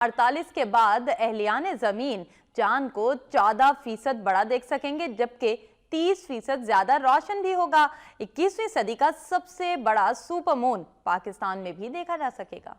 48 के बाद अहलियान ज़मीन चांद को 14% बड़ा देख सकेंगे, जबकि 30% ज्यादा रोशन भी होगा। 21वीं सदी का सबसे बड़ा सुपर मून पाकिस्तान में भी देखा जा सकेगा।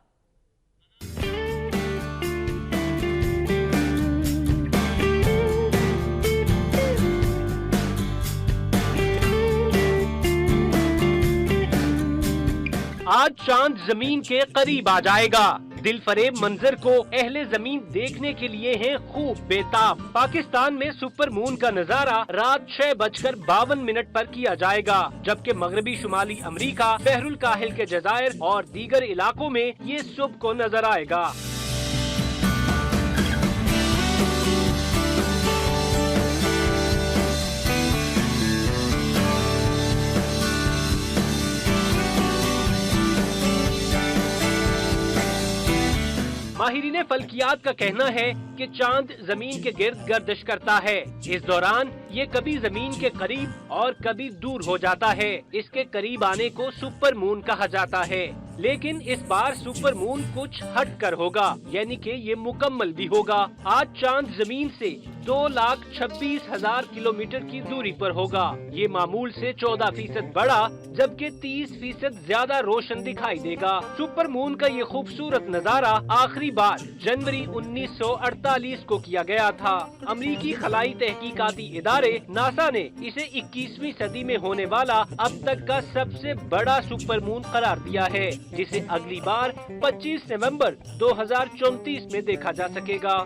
आज चांद जमीन के करीब आ जाएगा। दिल फरेब मंजर को अहले जमीन देखने के लिए हैं खूब बेताब। पाकिस्तान में सुपर मून का नजारा रात 6:52 पर किया जाएगा, जबकि मगरबी शुमाली अमरीका, बहरुल काहिल के जजायर और दीगर इलाकों में ये सुबह को नजर आएगा। माहिरीन फल्कियात का कहना है कि चांद जमीन के गिर्द गर्दिश करता है। इस दौरान ये कभी जमीन के करीब और कभी दूर हो जाता है। इसके करीब आने को सुपर मून कहा जाता है, लेकिन इस बार सुपर मून कुछ हट कर होगा, यानी कि ये मुकम्मल भी होगा। आज चांद जमीन से 2,26,000 किलोमीटर की दूरी पर होगा। ये मामूल से 14% बड़ा, जबकि 30% ज्यादा रोशन दिखाई देगा। सुपर मून का ये खूबसूरत नजारा आखिरी बार जनवरी 1948 को किया गया था। अमरीकी खलाई तहकीकाती इदारे नासा ने इसे 21वीं सदी में होने वाला अब तक का सबसे बड़ा सुपर मून करार दिया है, जिसे अगली बार 25 नवंबर 2034 में देखा जा सकेगा।